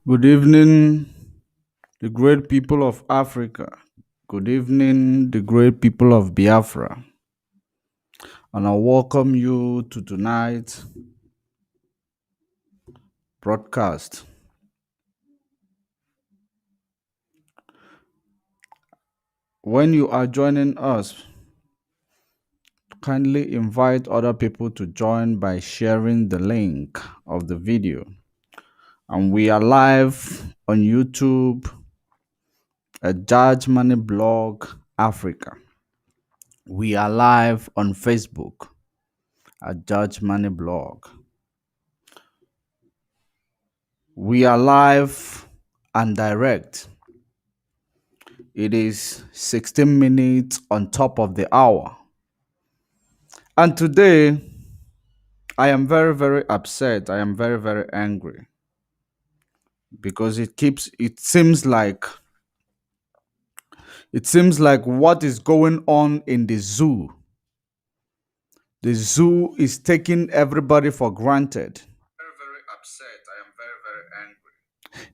Good evening, the great people of Africa. Good evening, the great people of Biafra. And I welcome you to tonight's broadcast. When you are joining us, kindly invite other people to join by sharing the link of the video. And we are live on YouTube at Judge Money Blog Africa. We are live on Facebook at Judge Money Blog. We are live and direct. It is 16 minutes on top of the hour. And today, I am very, very upset. I am very, very angry because it seems like what is going on in the zoo is taking everybody for granted. Very, very upset. I am very, very angry.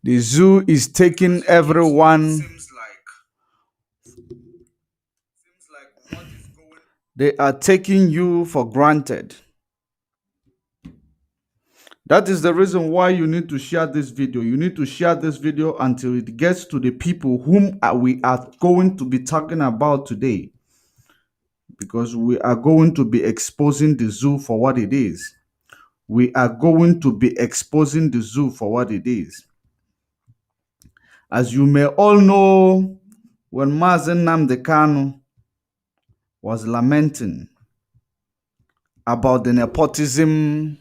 The zoo is taking everyone. Seems like what is going. They are taking you for granted. That is the reason why you need to share this video. You need to share this video until it gets to the people whom we are going to be talking about today. Because we are going to be exposing the zoo for what it is. We are going to be exposing the zoo for what it is. As you may all know, when Mazen Nnamdi Kanu was lamenting about the nepotism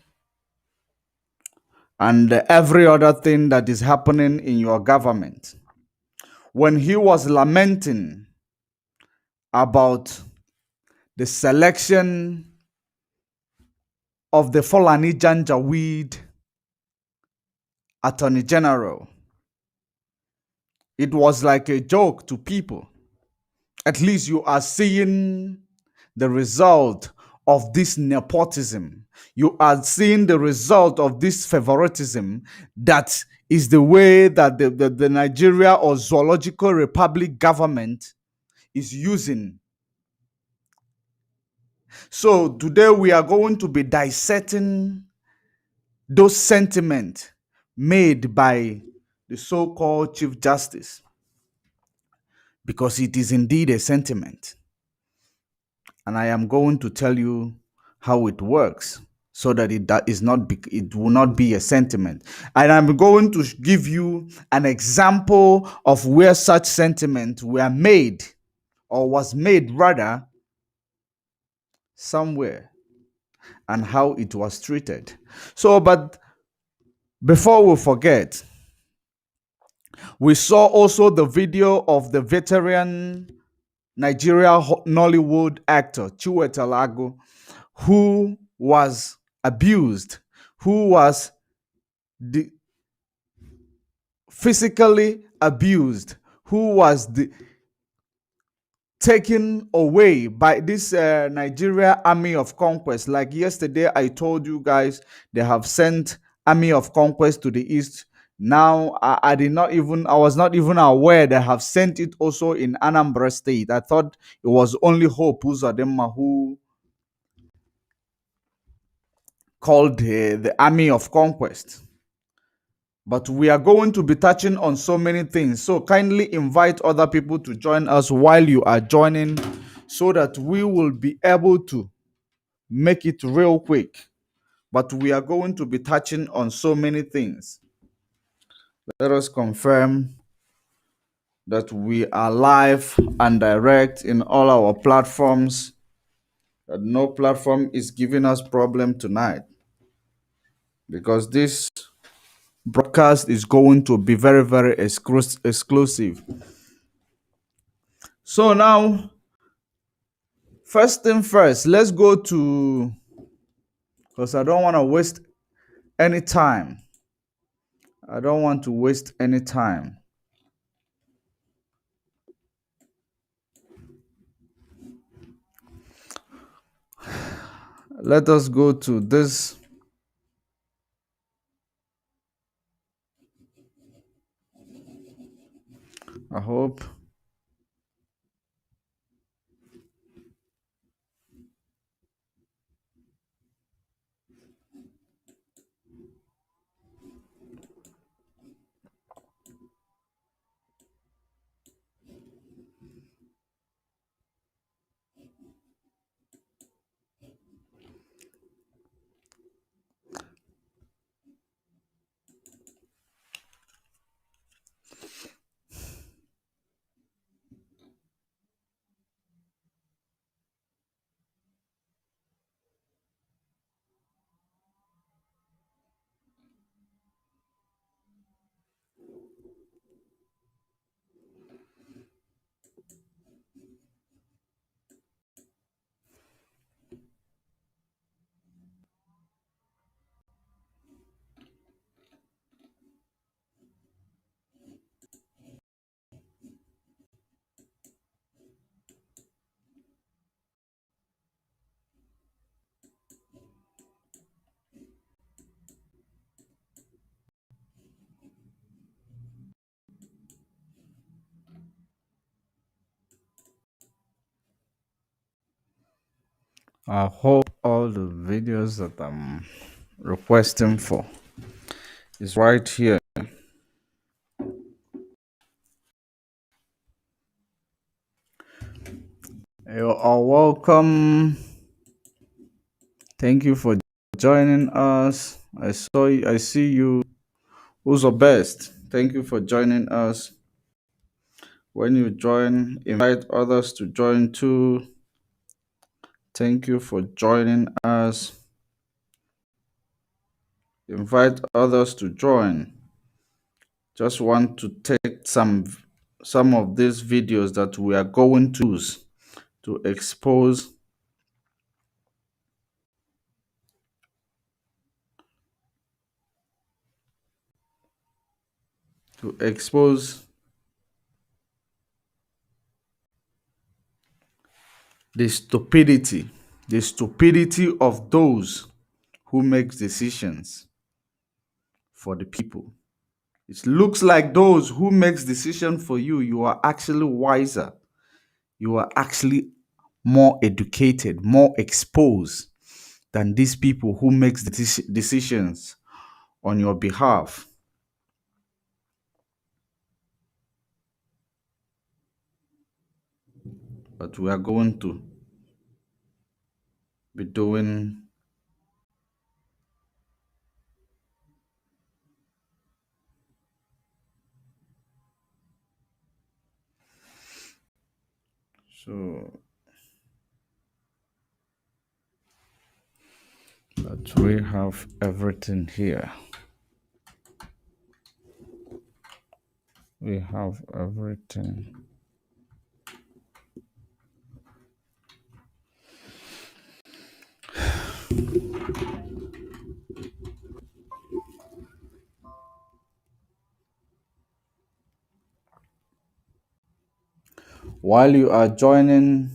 and every other thing that is happening in your government, when he was lamenting about the selection of the Fulani Janjaweed Attorney General, it was like a joke to people. At least you are seeing the result of this nepotism. You are seeing the result of this favoritism that is the way that the Nigeria or Zoological Republic government is using. So today we are going to be dissecting those sentiments made by the so-called Chief Justice, because it is indeed a sentiment. And I am going to tell you how it works so that it will not be a sentiment. And I'm going to give you an example of where such sentiment were made, or was made rather, somewhere, and how it was treated. So, but before we forget, we saw also the video of the veteran Nigeria Nollywood actor Chiwetel Agu, who was abused, who was physically abused, who was taken away by this Nigeria Army of Conquest. Like yesterday, I told you guys they have sent Army of Conquest to the east. Now I was not even aware they have sent it also in Anambra State. I thought it was only Hope Uzodinma who called the Army of Conquest. But we are going to be touching on so many things. So kindly invite other people to join us while you are joining, so that we will be able to make it real quick. But we are going to be touching on so many things. Let us confirm that we are live and direct in all our platforms, that no platform is giving us problem tonight, because this broadcast is going to be very, very exclusive. So now, first thing first, let's go to, because I don't want to waste any time. I don't want to waste any time. Let us go to this. hope. I hope all the videos that I'm requesting for is right here. You are welcome. Thank you for joining us. I see you. Who's the best? Thank you for joining us. When you join, invite others to join too. Thank you for joining us. Invite others to join. Just want to take some of these videos that we are going to use to expose the stupidity of those who make decisions for the people. It looks like those who makes decision for you, you are actually wiser. You are actually more educated, more exposed than these people who makes decisions on your behalf. But we are going to be doing so that we have everything here. We have everything. While you are joining,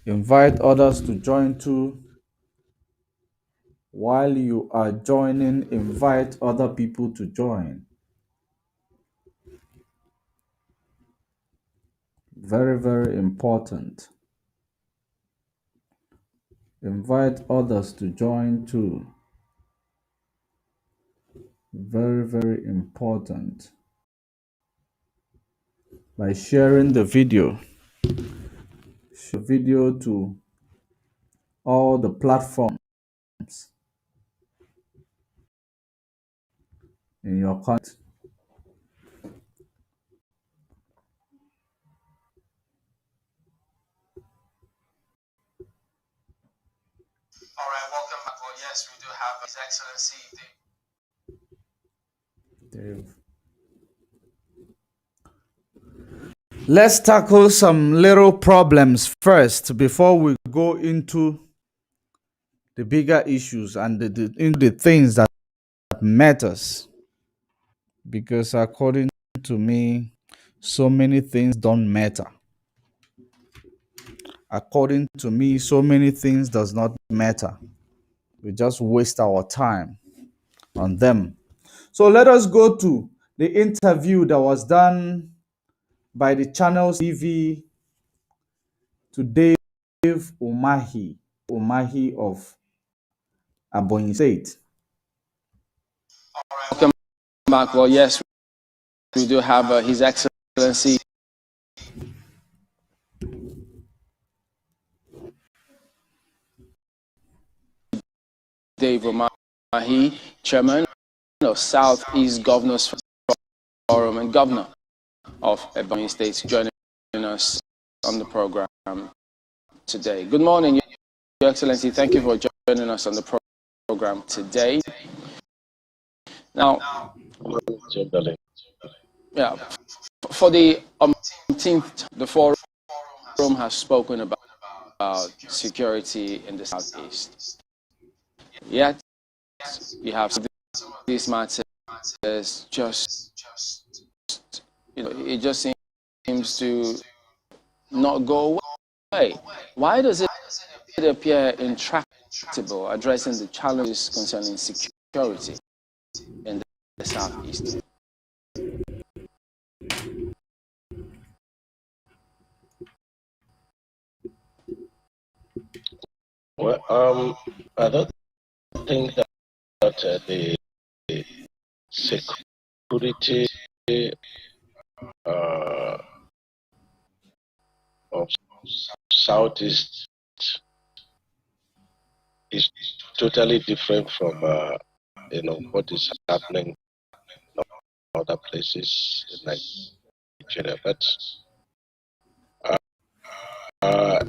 invite others to join too. While you are joining, invite other people to join. Very, very important. Invite others to join too. Very, very important. By sharing the video, share the video to all the platforms in your content. All right, welcome back. Well, yes, we do have His Excellency. Dave. Let's tackle some little problems first before we go into the bigger issues and into the things that matters. Because according to me, so many things don't matter. According to me, so many things does not matter. We just waste our time on them. So let us go to the interview that was done by the Channels TV to Dave Umahi of Ebonyi State. Welcome back. Well, yes, we do have His Excellency Dave Umahi, Chairman of Southeast Governors Forum and Governor of Ebonyi State, joining us on the program today. Good morning, Your Excellency. Thank you for joining us on the program today. Now, yeah, for the 18th, the forum has spoken about security in the Southeast. Yet, you have these matters just, it just seems to not go away. Why does it appear intractable addressing the challenges concerning security in the Southeast? Well, I don't think that the security of Southeast is totally different from what is happening in other places in Nigeria. But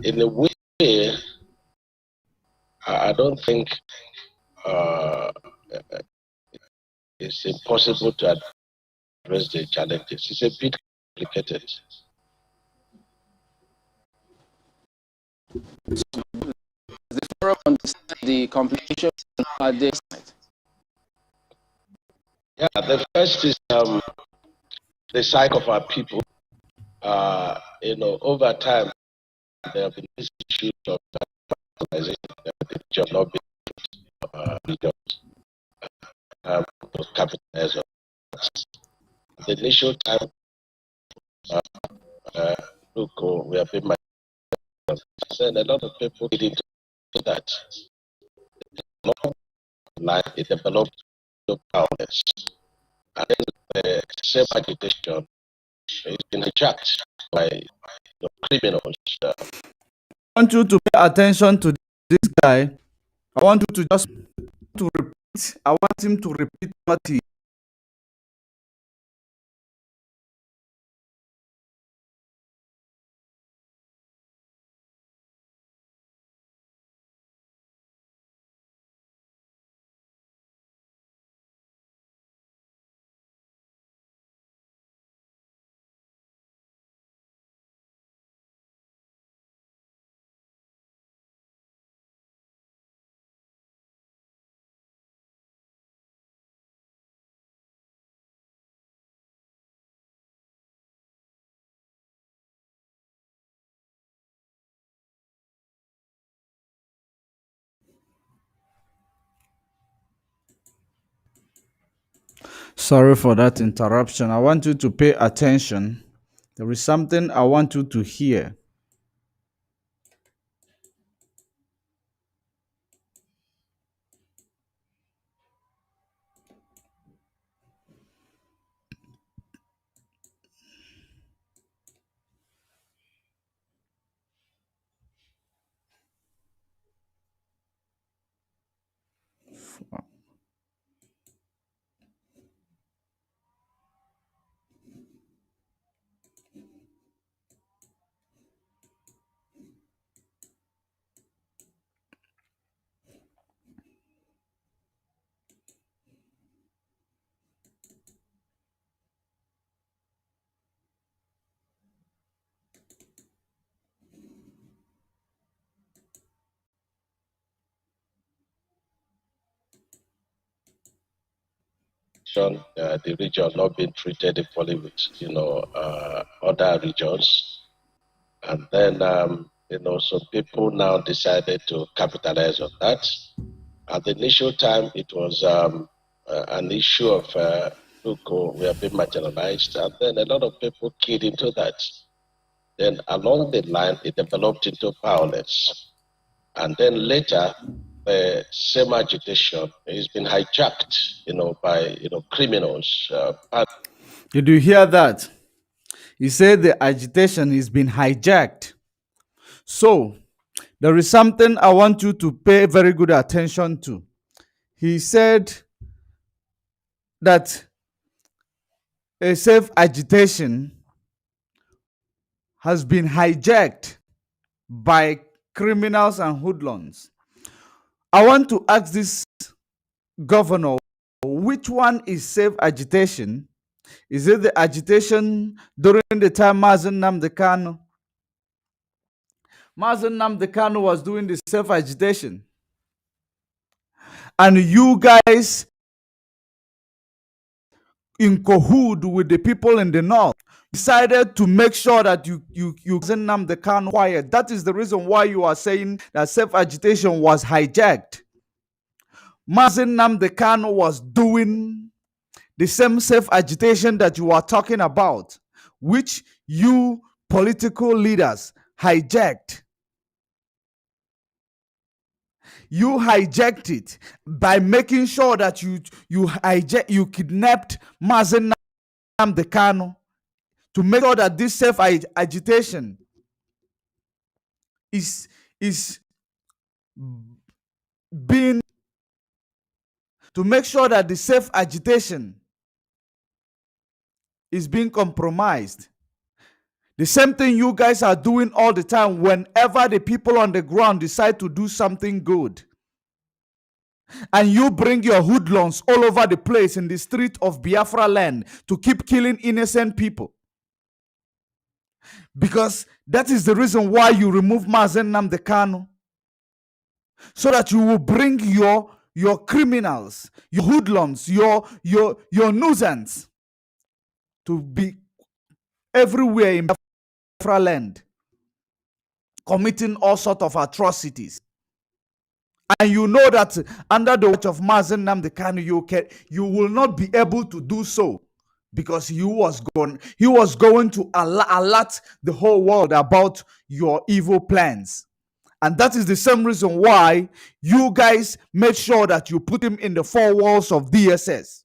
in a way, I don't think it's impossible to address the challenges. It's a bit complicated. The forum understands the complications at this night. Yeah, the first is the psyche of our people. Over time, there have been these issues of capitalization, which have not been capitalized. The initial time, we have been and a lot of people get into that. It developed powerless. And then the same agitation is been hijacked by criminals. I want you to pay attention to this guy. I want you to just to repeat. I want him to repeat what he. Sorry for that interruption. I want you to pay attention. There is something I want you to hear. The region not being treated equally with other regions, and then some people now decided to capitalize on that. At the initial time, it was an issue of look, oh, we have been marginalized, and then a lot of people keyed into that. Then along the line, it developed into violence. And then later, the same agitation has been hijacked, by, criminals. Did you hear that? He said the agitation is being hijacked. So, there is something I want you to pay very good attention to. He said that a safe agitation has been hijacked by criminals and hoodlums. I want to ask this governor, which one is safe agitation? Is it the agitation during the time Mazen Nnamdi Kanu? Mazen Nnamdi Kanu was doing the safe agitation. And you guys in cahoot with the people in the north decided to make sure that you Nnamdi Kanu quiet. That is the reason why you are saying that safe agitation was hijacked. Mazen Nnamdi Kanu was doing the same safe agitation that you are talking about, which you political leaders hijacked. You hijacked it by making sure that you kidnapped Mazen Nnamdi Kanu to make sure that this safe agitation is being, to make sure that the safe agitation is being compromised. The same thing you guys are doing all the time whenever the people on the ground decide to do something good. And you bring your hoodlums all over the place in the street of Biafra land to keep killing innocent people. Because that is the reason why you remove Mazen Nnamdi Kanu. So that you will bring your criminals, your hoodlums, your nuisance to be everywhere in Biafra land, committing all sorts of atrocities. And you know that under the watch of Mazen Nnamdi Kanu, you will not be able to do so, because he was going to alert the whole world about your evil plans. And that is the same reason why you guys made sure that you put him in the four walls of DSS.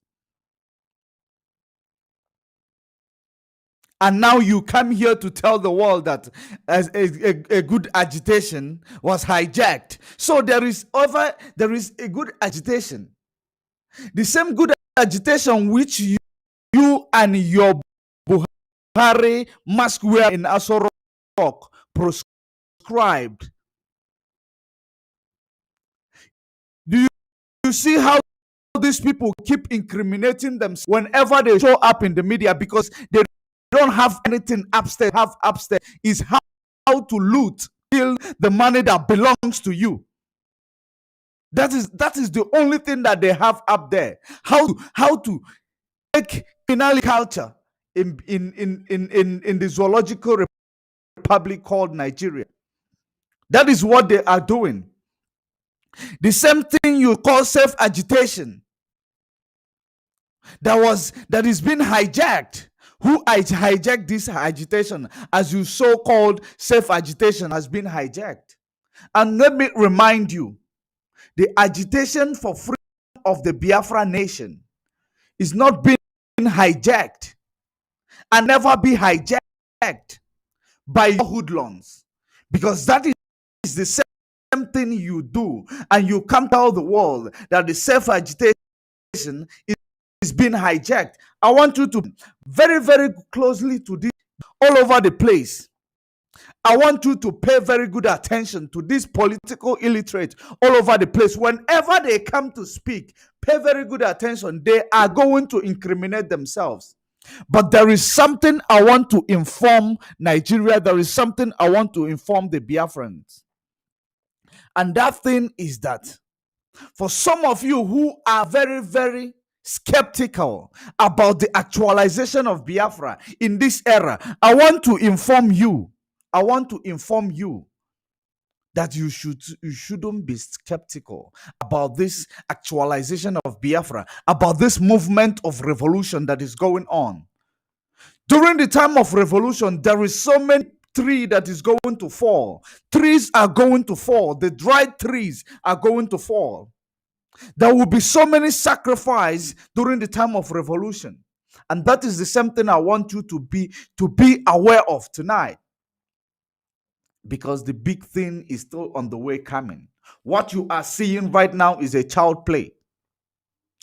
And now you come here to tell the world that a good agitation was hijacked. So there is a good agitation. The same good agitation which you and your Buhari mask wear in Aso Rock prescribed. Do you see how these people keep incriminating themselves whenever they show up in the media, because they don't have anything upstairs. Have upstairs is how to loot, steal the money that belongs to you. That is the only thing that they have up there. How to take criminal culture in the zoological republic called Nigeria. That is what they are doing. The same thing you call safe agitation that is being hijacked. Who hijacked this agitation as you so-called safe agitation has been hijacked? And let me remind you, the agitation for freedom of the Biafra nation is not being hijacked and never be hijacked by your hoodlums, because that is the same thing you do, and you come tell the world that the safe agitation is being hijacked. I want you to very, very closely to this all over the place. I want you to pay very good attention to this political illiterate all over the place. Whenever they come to speak, pay very good attention. They are going to incriminate themselves. But there is something I want to inform Nigeria. There is something I want to inform the Biafrans. And that thing is that for some of you who are very, very skeptical about the actualization of Biafra in this era, I want to inform you that you shouldn't be skeptical about this actualization of Biafra, about this movement of revolution that is going on. During the time of revolution, there is so many tree that is going to fall. Trees are going to fall. The dried trees are going to fall. There will be so many sacrifices during the time of revolution. And that is the same thing I want you to be aware of tonight. Because the big thing is still on the way coming. What you are seeing right now is a child play.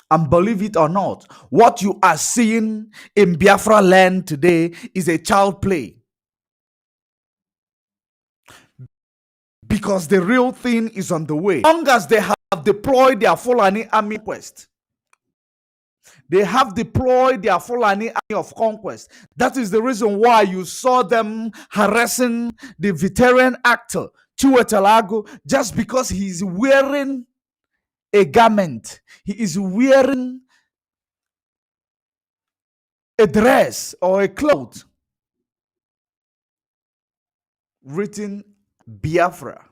And believe it or not, what you are seeing in Biafra land today is a child play. Because the real thing is on the way. As long as they have deployed their Fulani army quest, they have deployed their Fulani army of conquest. That is the reason why you saw them harassing the veteran actor, Chiwetalago, just because he's wearing a garment. He is wearing a dress or a cloth written Biafra.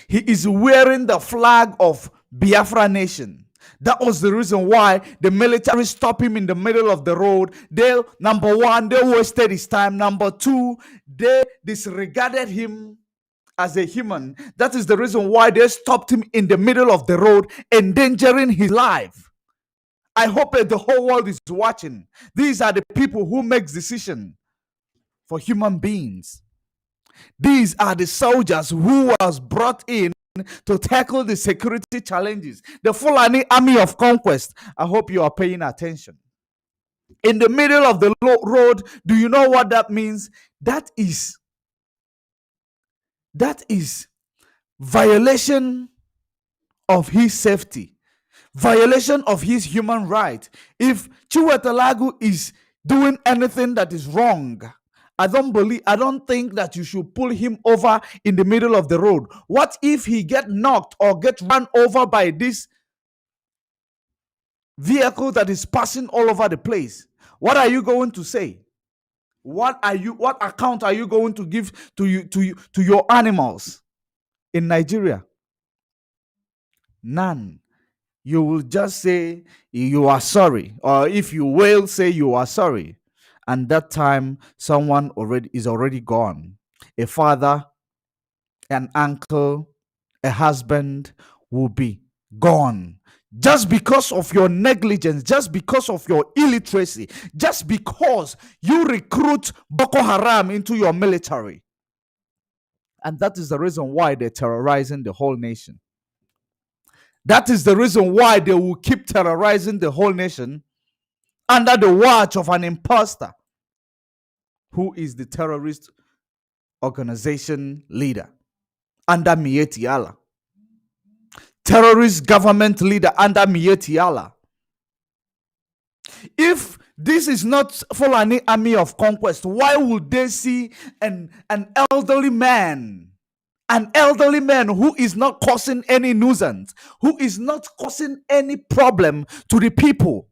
He is wearing the flag of Biafra nation. That was the reason why the military stopped him in the middle of the road. They, number one, they wasted his time. Number two, they disregarded him as a human. That is the reason why they stopped him in the middle of the road, endangering his life. I hope that the whole world is watching. These are the people who make decisions for human beings. These are the soldiers who was brought in to tackle the security challenges. The Fulani army of conquest. I hope you are paying attention. In the middle of the road, do you know what that means? That is violation of his safety, violation of his human right. If Chiwetalagu is doing anything that is wrong, I don't think that you should pull him over in the middle of the road. What if he get knocked or get run over by this vehicle that is passing all over the place? What are you going to say? What account are you going to give to your animals in Nigeria? None. You will just say you are sorry, or if you will say you are sorry, and that time someone is already gone. A father, an uncle, a husband will be gone just because of your negligence, just because of your illiteracy, just because you recruit Boko Haram into your military. And that is the reason why they're terrorizing the whole nation. That is the reason why they will keep terrorizing the whole nation under the watch of an imposter who is the terrorist organization leader under Mieti Allah. Terrorist government leader under Mieti Allah. If this is not Fulani army of conquest, why would they see an elderly man? An elderly man who is not causing any nuisance, who is not causing any problem to the people.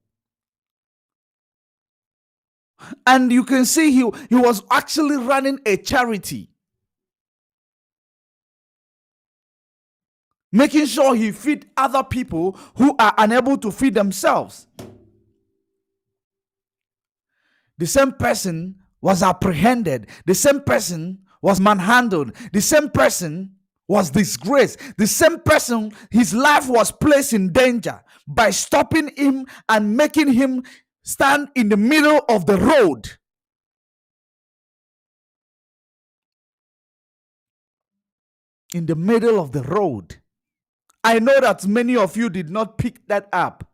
And you can see he was actually running a charity, making sure he feed other people who are unable to feed themselves. The same person was apprehended. The same person was manhandled. The same person was disgraced. The same person, his life was placed in danger by stopping him and making him stand in the middle of the road. In the middle of the road. I know that many of you did not pick that up.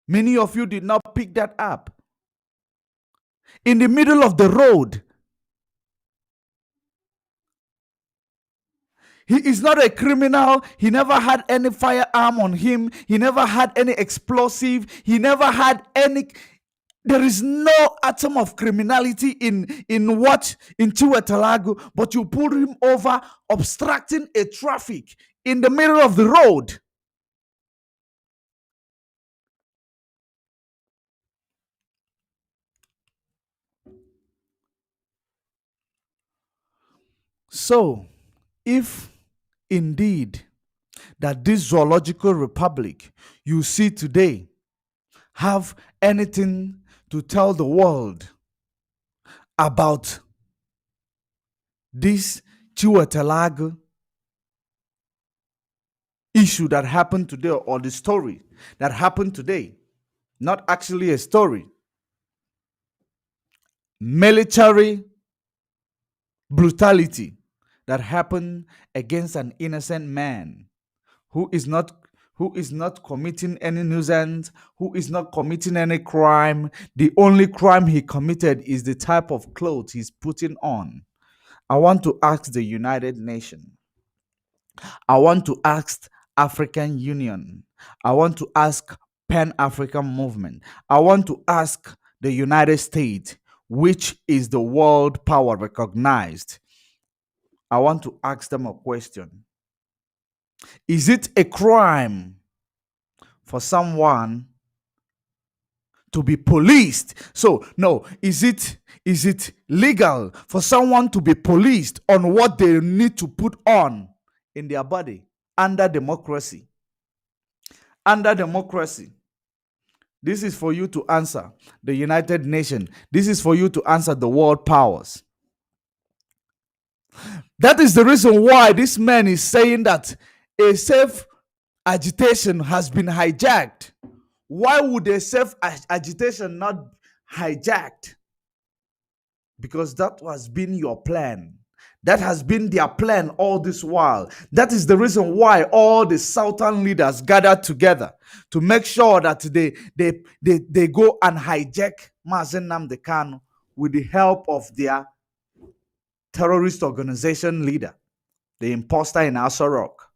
Many of you did not pick that up. In the middle of the road. He is not a criminal. He never had any firearm on him. He never had any explosive. He never had any. There is no atom of criminality in Chiwetalagu, but you pulled him over obstructing a traffic in the middle of the road. So, if indeed that this zoological republic you see today have anything to tell the world about this Chiwetelag issue that happened today, or the story that happened today, not actually a story, military brutality that happened against an innocent man who is not committing any nuisance, who is not committing any crime. The only crime he committed is the type of clothes he's putting on. I want to ask the United Nations. I want to ask African Union. I want to ask Pan-African Movement. I want to ask the United States, which is the world power recognized. I want to ask them a question. Is it a crime for someone to be policed? So, no, is it legal for someone to be policed on what they need to put on in their body under democracy? Under democracy. This is for you to answer the United Nations. This is for you to answer the world powers. That is the reason why this man is saying that a safe agitation has been hijacked. Why would a safe agitation not hijacked? Because that has been your plan. That has been their plan all this while. That is the reason why all the southern leaders gathered together to make sure that they go and hijack Mazen Nnamdi Kanu with the help of their terrorist organization leader, the imposter in Aso Rock.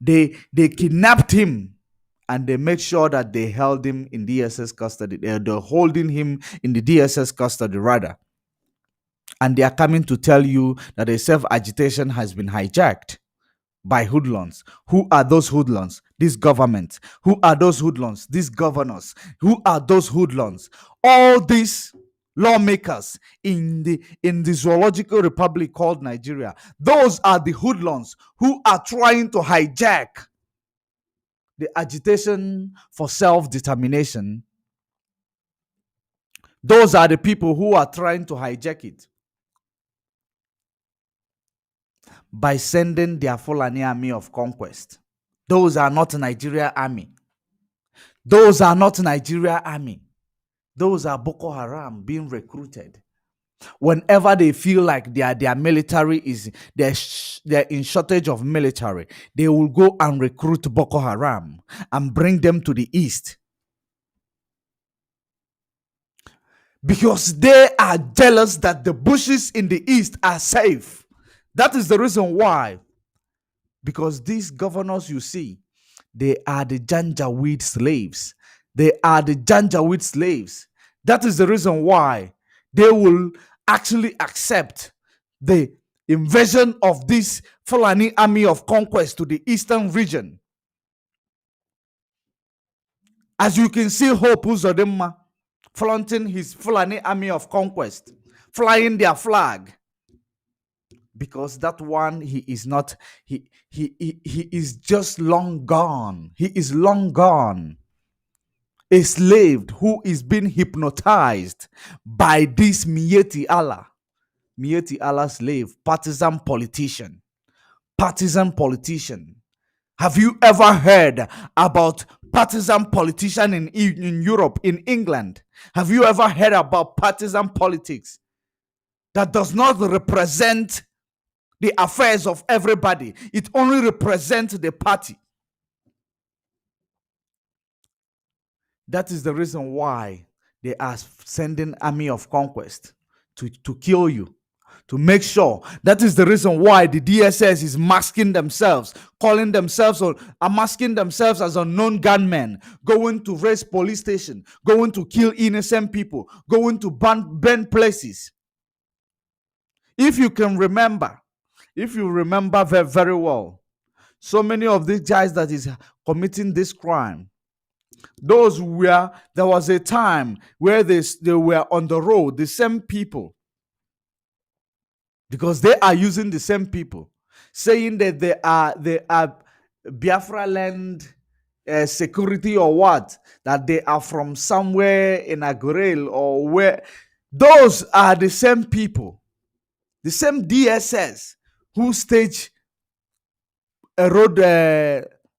They kidnapped him and they made sure that they held him in DSS custody. They're holding him in the DSS custody rather. And they are coming to tell you that a self-agitation has been hijacked by hoodlums. Who are those hoodlums? This government. Who are those hoodlums? These governors. Who are those hoodlums? All these lawmakers in the zoological republic called Nigeria. Those are the hoodlums who are trying to hijack the agitation for self-determination. Those are the people who are trying to hijack it by sending their Fulani army of conquest. Those are not Nigeria army. Those are not Nigeria army. Those are Boko Haram being recruited. Whenever they feel like their military is they're in shortage of military, they will go and recruit Boko Haram and bring them to the east. Because they are jealous that the bushes in the east are safe. That is the reason why. Because these governors you see, they are the Janjaweed slaves. They are the Janjaweed slaves. That is the reason why they will actually accept the invasion of this Fulani army of conquest to the eastern region. As you can see, Hope Uzodinma flaunting his Fulani army of conquest, flying their flag. Because that one, he is not, he is just long gone. He is long gone. A slave who is being hypnotized by this Mieti Allah. Mieti Allah slave, partisan politician. Partisan politician. Have you ever heard about partisan politician in Europe, in England? Have you ever heard about partisan politics that does not represent the affairs of everybody? It only represents the party. That is the reason why they are sending army of conquest to kill you, to make sure. That is the reason why the DSS is masking themselves, calling themselves, or are masking themselves as unknown gunmen, going to raise police station, going to kill innocent people, going to burn places. If you can remember, if you remember very, very well, so many of these guys that is committing this crime, there was a time where they were on the road, the same people because they are using the same people, saying that they are Biafra land security or what, that they are from somewhere in Agorel or where. Those are the same people, the same DSS who stage a road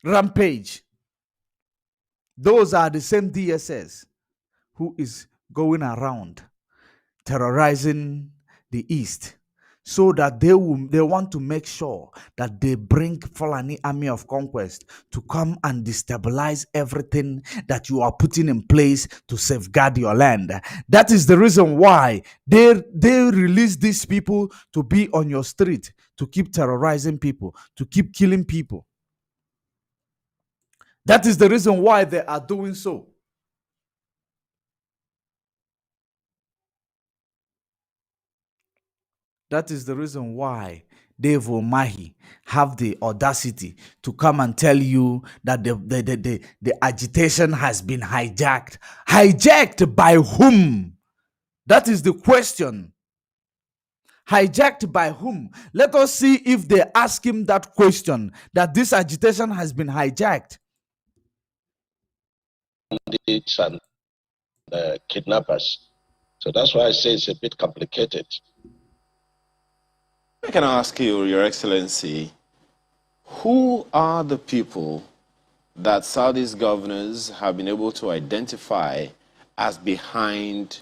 rampage. Those are the same DSS who is going around terrorizing the East, so that they want to make sure that they bring Fulani Army of Conquest to come and destabilize everything that you are putting in place to safeguard your land. That is the reason why they release these people to be on your street, to keep terrorizing people, to keep killing people. That is the reason why they are doing so. That is the reason why Dave Omahi have the audacity to come and tell you that the agitation has been hijacked. Hijacked by whom? That is the question. Hijacked by whom? Let us see if they ask him that question, that this agitation has been hijacked. Bandits and kidnappers. So that's why I say it's a bit complicated. I can ask you, Your Excellency, who are the people that Saudi's governors have been able to identify as behind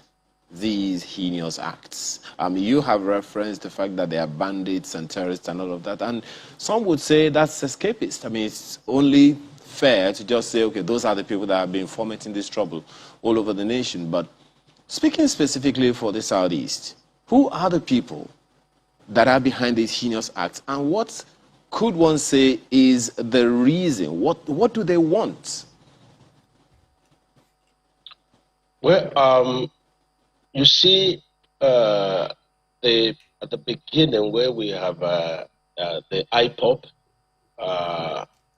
these heinous acts? You have referenced the fact that they are bandits and terrorists and all of that, and some would say that's escapist. It's only fair to just say, okay, those are the people that have been fomenting this trouble all over the nation. But speaking specifically for the Southeast, who are the people that are behind these heinous acts, and what could one say is the reason? What do they want? Well, you see, at the beginning where we have the IPOP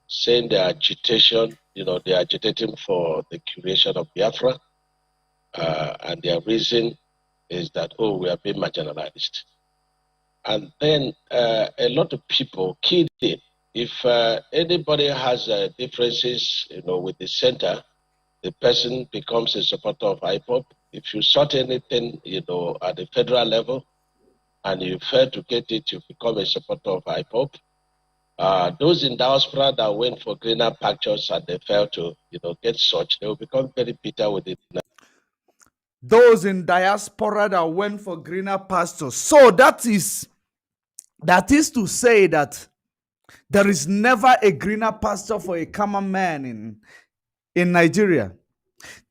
saying the agitation, they're agitating for the creation of Biafra, and their reason is that, we are being marginalized. And then a lot of people keyed in. If anybody has differences, with the center, the person becomes a supporter of IPOP. If you sought anything, at the federal level, and you fail to get it, you become a supporter of IPOP. Those in diaspora that went for greener pastures and they failed to, get such, they will become very bitter with it. Those in diaspora that went for greener pastures. So that is to say that there is never a greener pasture for a common man in Nigeria.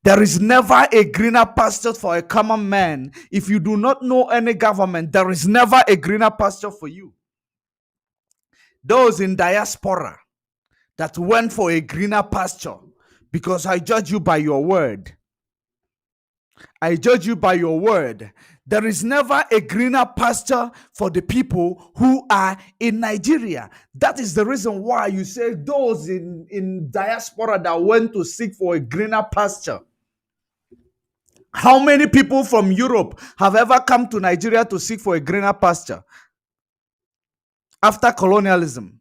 There is never a greener pasture for a common man. If you do not know any government, there is never a greener pasture for you. Those in diaspora that went for a greener pasture, because I judge you by your word. I judge you by your word. There is never a greener pasture for the people who are in Nigeria. That is the reason why you say those in diaspora that went to seek for a greener pasture. How many people from Europe have ever come to Nigeria to seek for a greener pasture after colonialism?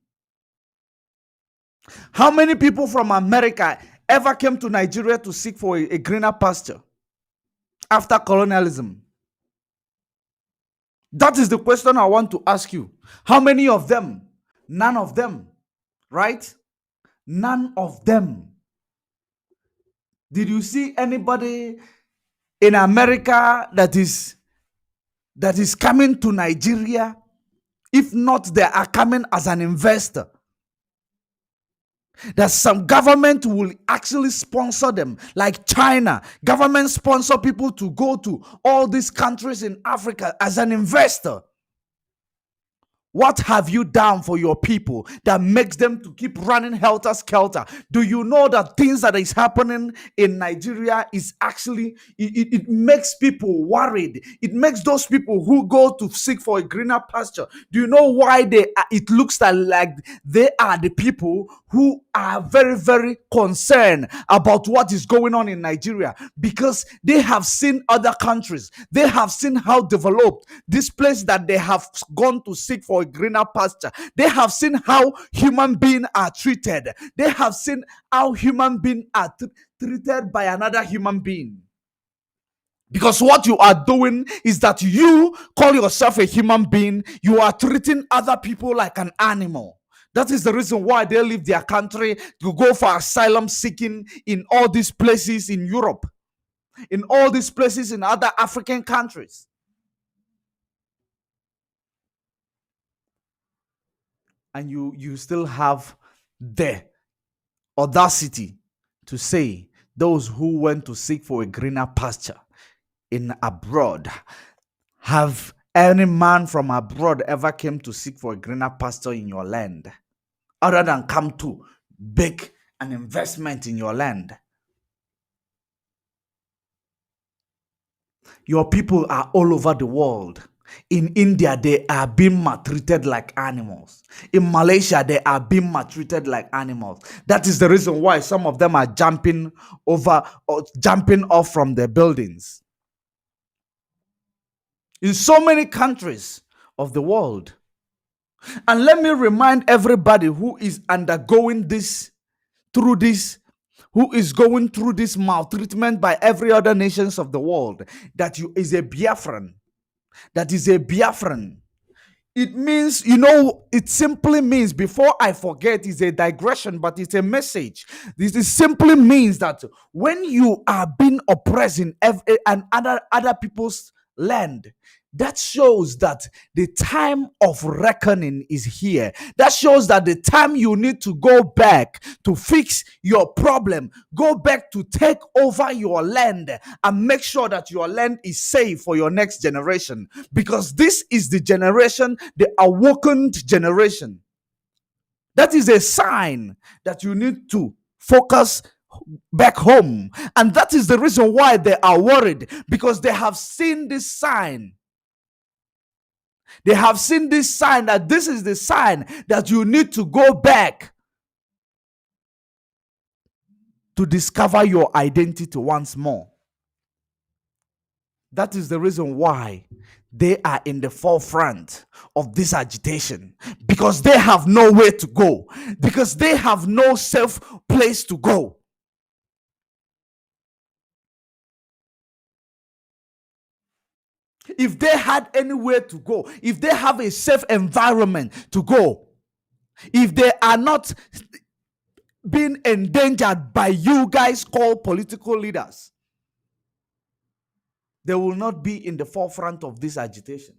How many people from America ever came to Nigeria to seek for a greener pasture after colonialism? That is the question I want to ask you. How many of them? None of them, right? None of them. Did you see anybody in America that is coming to Nigeria? If not, they are coming as an investor. That some government will actually sponsor them, like China. Government sponsor people to go to all these countries in Africa as an investor. What have you done for your people that makes them to keep running helter skelter? Do you know that things that is happening in Nigeria is actually it makes people worried? It makes those people who go to seek for a greener pasture. Do you know why it looks like they are the people who are very, very concerned about what is going on in Nigeria? Because they have seen other countries, they have seen how developed this place that they have gone to seek for a greener pasture. They have seen how human beings are treated. They have seen how human beings are treated by another human being. Because what you are doing is that you call yourself a human being, you are treating other people like an animal. That is the reason why they leave their country to go for asylum seeking in all these places in Europe, in all these places in other African countries. And you still have the audacity to say those who went to seek for a greener pasture in abroad, have any man from abroad ever came to seek for a greener pasture in your land other than come to beg an investment in your land? Your people are all over the world. In India, they are being maltreated like animals. In Malaysia, they are being maltreated like animals. That is the reason why some of them are jumping over or jumping off from their buildings. In so many countries of the world. And let me remind everybody who is undergoing this, through this, who is going through this maltreatment by every other nations of the world, that you is a Biafran. That is a Biafran. It means, it simply means, before I forget, it's a digression, but it's a message. This simply means that when you are being oppressed in and other people's land, that shows that the time of reckoning is here. That shows that the time you need to go back to fix your problem, go back to take over your land and make sure that your land is safe for your next generation. Because this is the generation, the awakened generation. That is a sign that you need to focus back home. And that is the reason why they are worried, because they have seen this sign. They have seen this sign, that this is the sign that you need to go back to discover your identity once more. That is the reason why they are in the forefront of this agitation, because they have nowhere to go, because they have no safe place to go. If they had anywhere to go, if they have a safe environment to go, if they are not being endangered by you guys called political leaders, they will not be in the forefront of this agitation.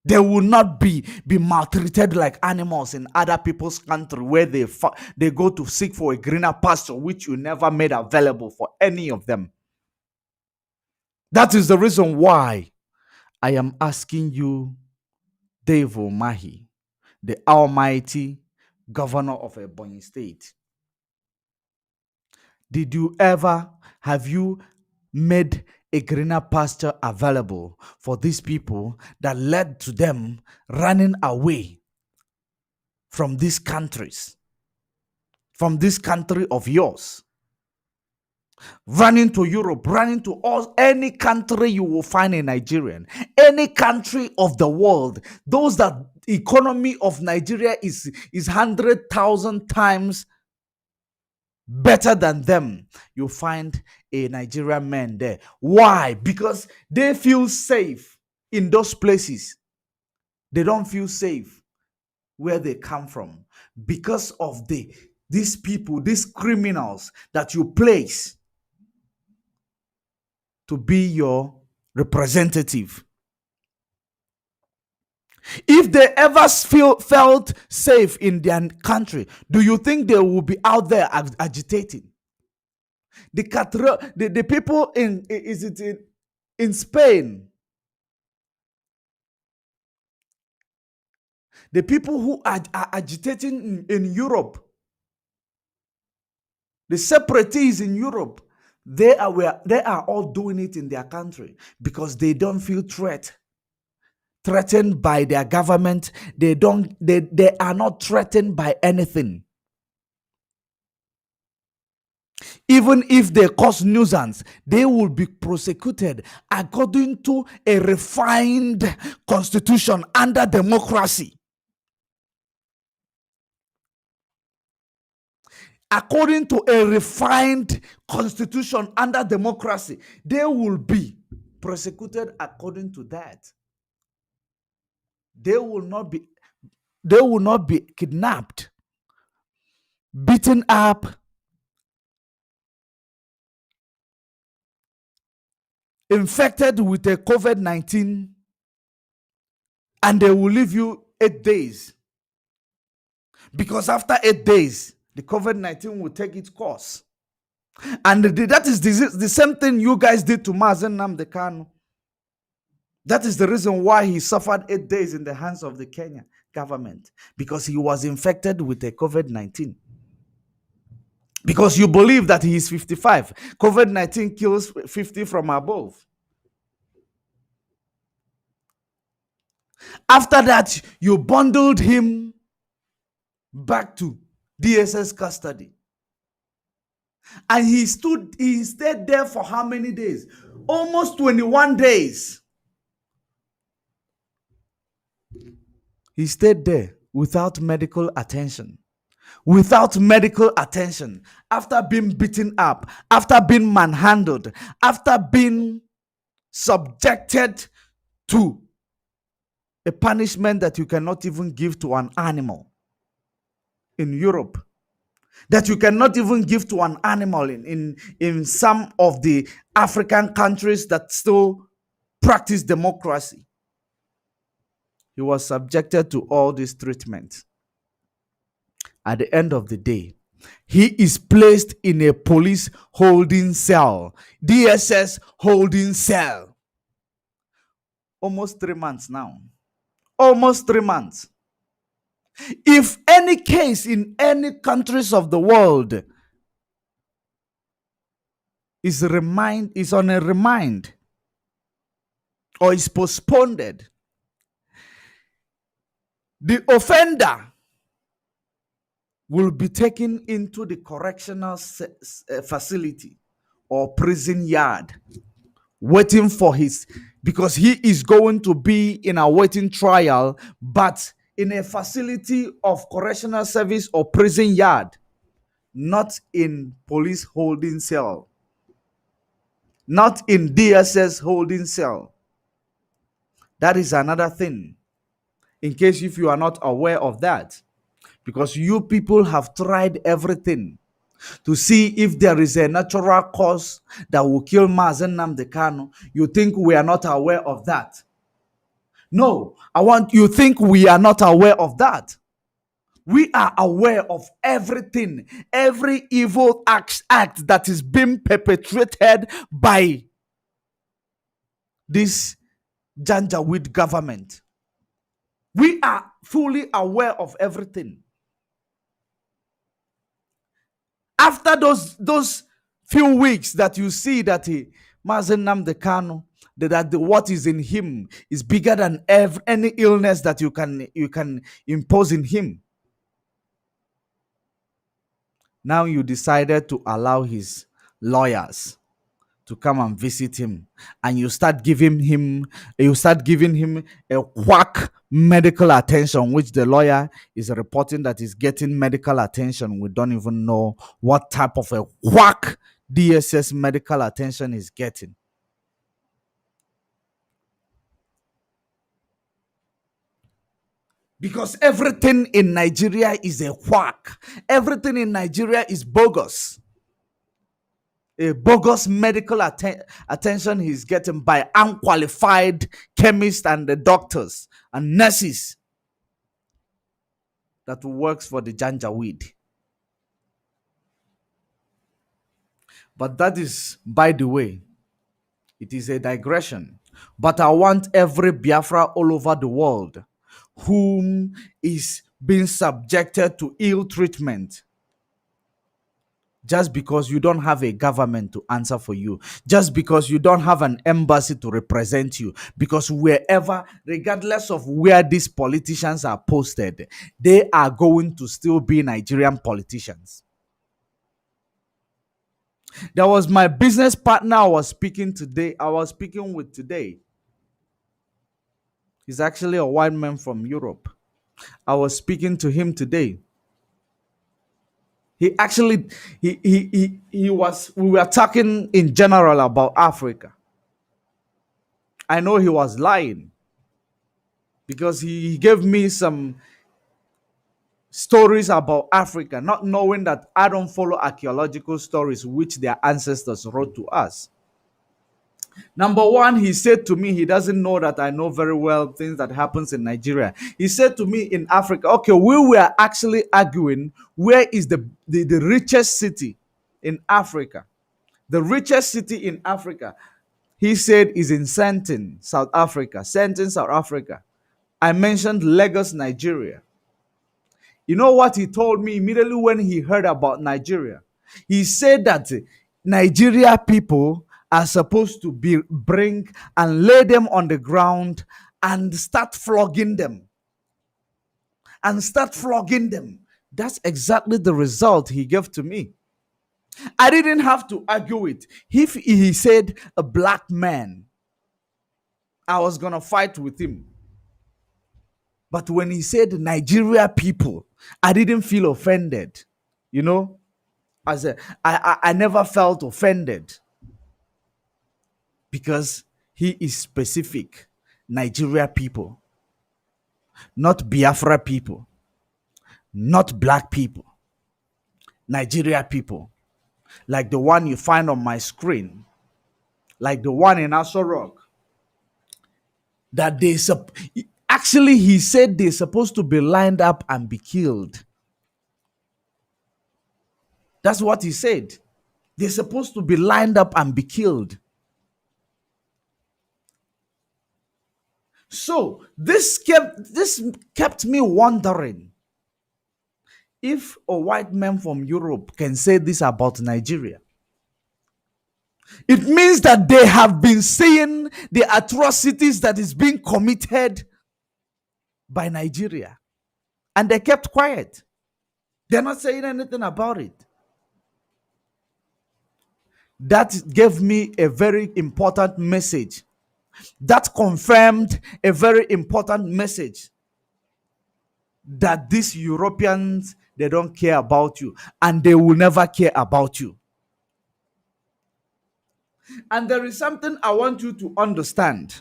They will not be maltreated like animals in other people's country, where they go to seek for a greener pasture, which you never made available for any of them. That is the reason why I am asking you, Dave Umahi, the almighty governor of Ebonyi State. Have you made a greener pasture available for these people that led to them running away from these countries, from this country of yours, running to Europe, running to any country you will find a Nigerian, any country of the world? Those that economy of Nigeria is 100,000 times better than them, you find a Nigerian man there. Why? Because they feel safe in those places. They don't feel safe where they come from, because of these people, these criminals that you place to be your representative. If they ever felt safe in their country, do you think they will be out there agitating? The people in Spain, The people who are agitating in Europe, the separatists in Europe, they are all doing it in their country because they don't feel threatened by their government. They are not threatened by anything. Even if they cause nuisance, they will be prosecuted according to a refined constitution under democracy. According to a refined constitution under democracy, they will be prosecuted according to that. They will not be kidnapped, beaten up, infected with a COVID-19, and they will leave you 8 days. Because after 8 days, the COVID-19 will take its course. And that is the same thing you guys did to Mazen Nnamdi Kanu. That is the reason why he suffered 8 days in the hands of the Kenya government, because he was infected with a COVID-19. Because you believe that he is 55. COVID-19 kills 50 from above. After that, you bundled him back to DSS custody. And he stayed there for how many days? Almost 21 days. He stayed there without medical attention. Without medical attention. After being beaten up, after being manhandled, after being subjected to a punishment that you cannot even give to an animal in Europe, that you cannot even give to an animal in some of the African countries that still practice democracy. He was subjected to all this treatment. At the end of the day, he is placed in a police holding cell, DSS holding cell. Almost 3 months now. Almost 3 months. If any case in any countries of the world is on a remand or is postponed, the offender will be taken into the correctional facility or prison yard, waiting for because he is going to be in a waiting trial, but in a facility of correctional service or prison yard, not in police holding cell, not in DSS holding cell. That is another thing, in case if you are not aware of that, because you people have tried everything to see if there is a natural cause that will kill Mazen Nnamdi Kanu. You think we are not aware of that? No, you think we are not aware of that. We are aware of everything, every evil act that is being perpetrated by this Janjaweed government. We are fully aware of everything. After those few weeks that you see that Mazen Nnamdi Kanu, that what is in him is bigger than any illness that you can impose in him. Now you decided to allow his lawyers to come and visit him, and you start giving him a quack medical attention, which the lawyer is reporting that is getting medical attention. We don't even know what type of a quack DSS medical attention is getting. Because everything in Nigeria is a quack. Everything in Nigeria is bogus. A bogus medical attention he's getting by unqualified chemists and the doctors and nurses that works for the Janjaweed. But that is, by the way, it is a digression. But I want every Biafra all over the world whom is being subjected to ill treatment just because you don't have a government to answer for you, just because you don't have an embassy to represent you, because wherever, regardless of where these politicians are posted, they are going to still be Nigerian politicians. There was my business partner I was speaking with today. He's actually a white man from Europe. I was speaking to him today. He actually he was we were talking in general about Africa. I know he was lying because he gave me some stories about Africa, not knowing that I don't follow archaeological stories which their ancestors wrote to us. Number one, he said to me, he doesn't know that I know very well things that happens in Nigeria. He said to me, in Africa, okay, we were actually arguing where is the richest city in Africa. The richest city in Africa, he said, is in Sandton, South Africa. Sandton, South Africa. I mentioned Lagos, Nigeria. You know what he told me immediately when he heard about Nigeria? He said that Nigeria people are supposed to bring and lay them on the ground and start flogging them. That's exactly the result he gave to me. I didn't have to argue it. If he said a black man, I was going to fight with him. But when he said Nigeria people, I didn't feel offended. You know, I never felt offended because he is specific. Nigeria people, not Biafra people, not black people. Nigeria people, like the one you find on my screen, like the one in Aso Rock, that actually he said they're supposed to be lined up and be killed. That's what he said. They're supposed to be lined up and be killed. So this kept me wondering, if a white man from Europe can say this about Nigeria, it means that they have been seeing the atrocities that is being committed by Nigeria, and they kept quiet. They're not saying anything about it. That gave me a very important message. That confirmed a very important message, that these Europeans, they don't care about you, and they will never care about you. And there is something I want you to understand.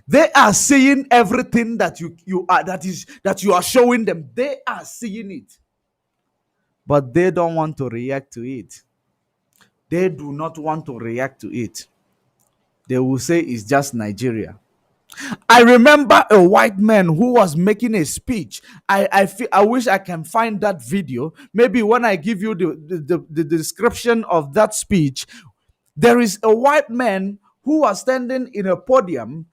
They are seeing everything that you are showing them. They are seeing it, but they don't want to react to it. They do not want to react to it. They will say it's just Nigeria. I remember a white man who was making a speech. I wish I can find that video. Maybe when I give you the description of that speech, there is a white man who was standing in a podium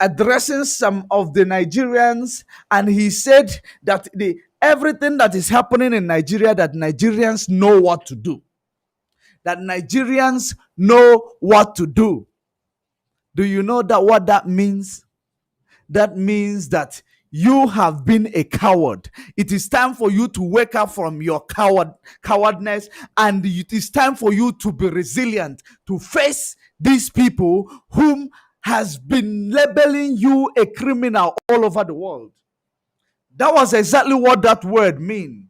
addressing some of the Nigerians, and he said that everything that is happening in Nigeria, that Nigerians know what to do. That Nigerians know what to do. Do you know that what that means? That means that you have been a coward. It is time for you to wake up from your cowardness, and it is time for you to be resilient, to face these people whom has been labeling you a criminal all over the world. That was exactly what that word means.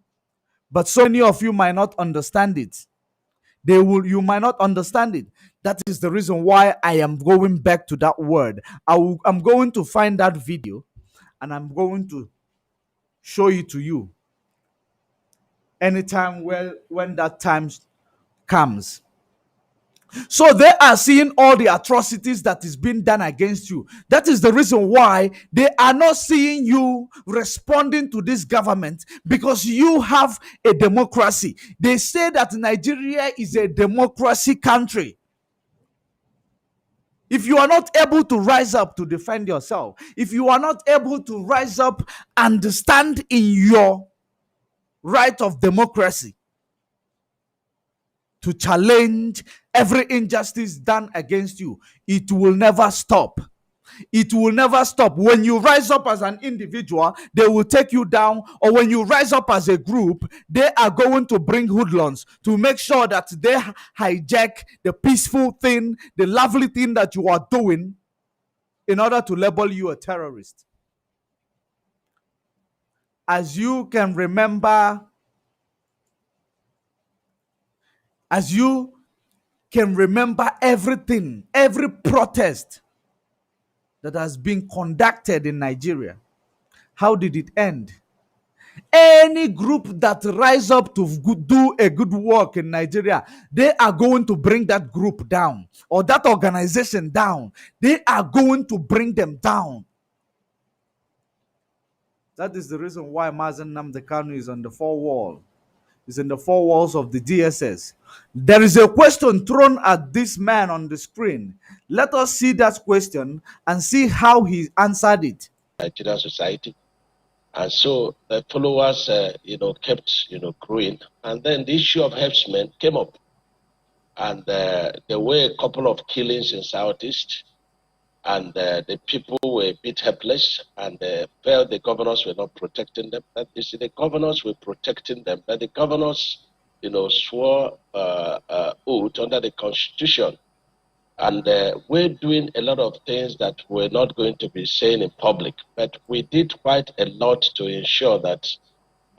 But so many of you might not understand it. You might not understand it. That is the reason why I am going back to that word. I'm going to find that video, and I'm going to show it to you anytime when that time comes. So they are seeing all the atrocities that is being done against you. That is the reason why they are not seeing you responding to this government, because you have a democracy. They say that Nigeria is a democracy country. If you are not able to rise up to defend yourself, if you are not able to rise up and stand in your right of democracy to challenge every injustice done against you, it will never stop. It will never stop. When you rise up as an individual, they will take you down. Or when you rise up as a group, they are going to bring hoodlums to make sure that they hijack the peaceful thing, the lovely thing that you are doing, in order to label you a terrorist. As you can remember, everything, every protest that has been conducted in Nigeria, how did it end? Any group that rise up to do a good work in Nigeria, they are going to bring that group down, or that organization down. They are going to bring them down. That is the reason why Mazen Nnamdi Kanu is on the four wall. Is in the four walls of the DSS. There is a question thrown at this man on the screen. Let us see that question and see how he answered it. Nigerian society. And so the followers, kept, growing. And then the issue of herdsmen came up. And there were a couple of killings in Southeast. And the people were a bit helpless and felt the governors were not protecting them. But you see, the governors were protecting them. But the governors, swore oath under the Constitution. And we're doing a lot of things that we're not going to be saying in public. But we did quite a lot to ensure that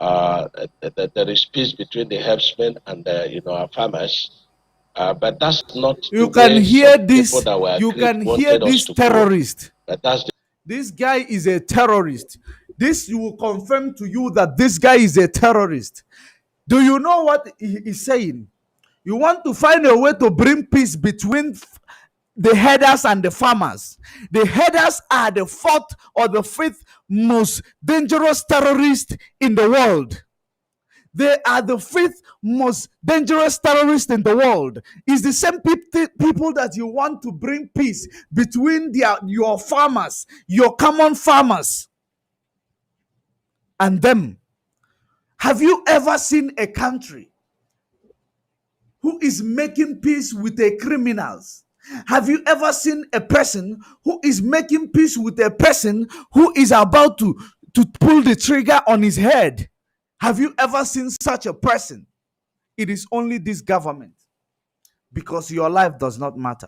that there is peace between the herdsmen and our farmers. But that's not. You can hear this. You can hear this terrorist. This guy is a terrorist. This will confirm to you that this guy is a terrorist. Do you know what he is saying? You want to find a way to bring peace between the herders and the farmers. The herders are the fourth or the fifth most dangerous terrorists in the world. They are the fifth most dangerous terrorists in the world. It's the same people that you want to bring peace between your farmers, your common farmers, and them. Have you ever seen a country who is making peace with the criminals? Have you ever seen a person who is making peace with a person who is about to pull the trigger on his head? Have you ever seen such a person? It is only this government, because your life does not matter.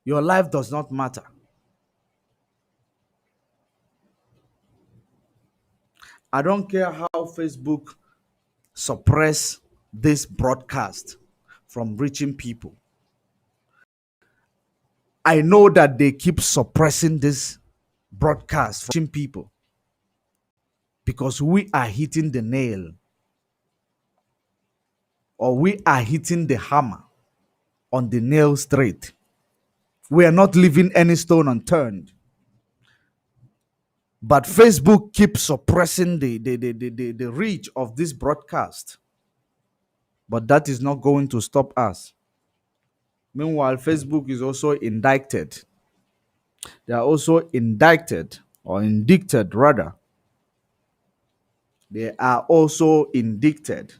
Your life does not matter. I don't care how Facebook suppress this broadcast from reaching people. I know that they keep suppressing this broadcast from reaching people because we are hitting the nail, or we are hitting the hammer on the nail straight. We are not leaving any stone unturned. But Facebook keeps suppressing the reach of this broadcast. But that is not going to stop us. Meanwhile, Facebook is also indicted. They are also indicted, or indicted rather. They are also indicted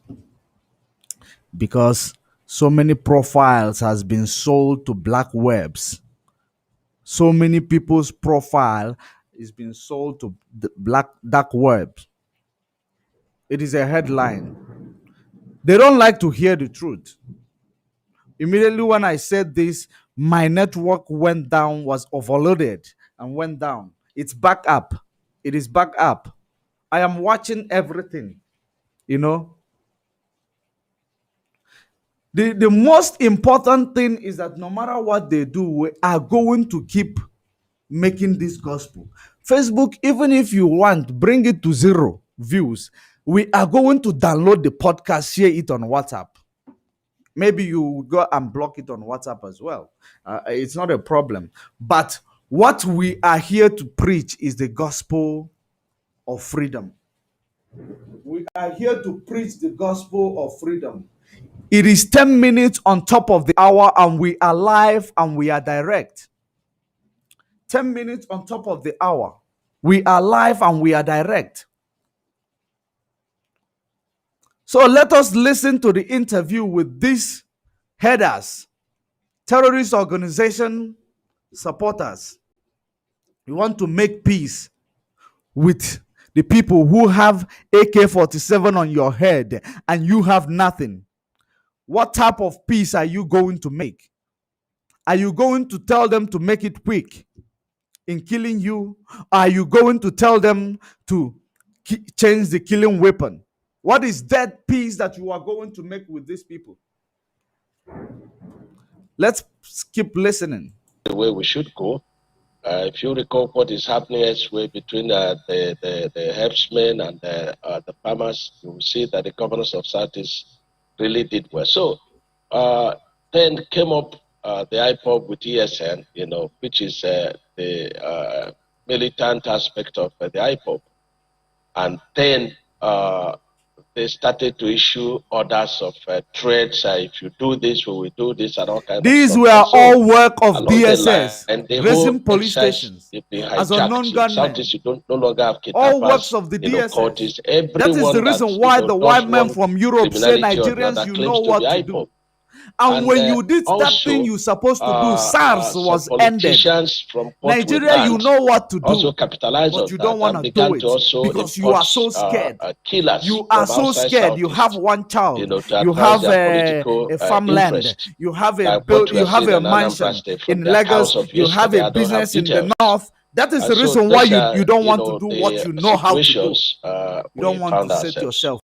because so many profiles has been sold to black webs. So many people's profile is being sold to the dark web. It is a headline. They don't like to hear the truth. Immediately when I said this, my network went down, was overloaded and went down. It's back up. It is back up. I am watching everything, The most important thing is that no matter what they do, we are going to keep making this gospel. Facebook, even if you want, bring it to 0 views. We are going to download the podcast, share it on WhatsApp. Maybe you go and block it on WhatsApp as well. It's not a problem. But what we are here to preach is the gospel of freedom. We are here to preach the gospel of freedom. It is 10 minutes on top of the hour, and we are live and we are direct. 10 minutes on top of the hour. We are live and we are direct. So let us listen to the interview with these headers, terrorist organization supporters. You want to make peace with the people who have AK-47 on your head and you have nothing. What type of peace are you going to make? Are you going to tell them to make it quick in killing you? Are you going to tell them to change the killing weapon? What is that peace that you are going to make with these people? Let's keep listening. The way we should go. If you recall what is happening elsewhere between the herdsmen and the farmers, you will see that the governors of Southeast really did well. So then came up the IPOB with ESN, which is the militant aspect of the IPOB. And then they started to issue orders of threats. If you do this, we will do this, and all kinds of stuff. These were all work of DSS, and the raising police stations. As a non-gunman, you don't no longer have all works of the DSS. That is the reason why the white men from Europe say, Nigerians, you know what to do. And when you did that thing you're supposed to do, SARS was ended. Nigeria, you know what to do, but you don't want to do it because you are so scared. You are so scared. You have one child, you have a farmland, you have a mansion in Lagos, you have a business in the north. That is the reason why you don't want to do what you know how to do. You don't want to set yourself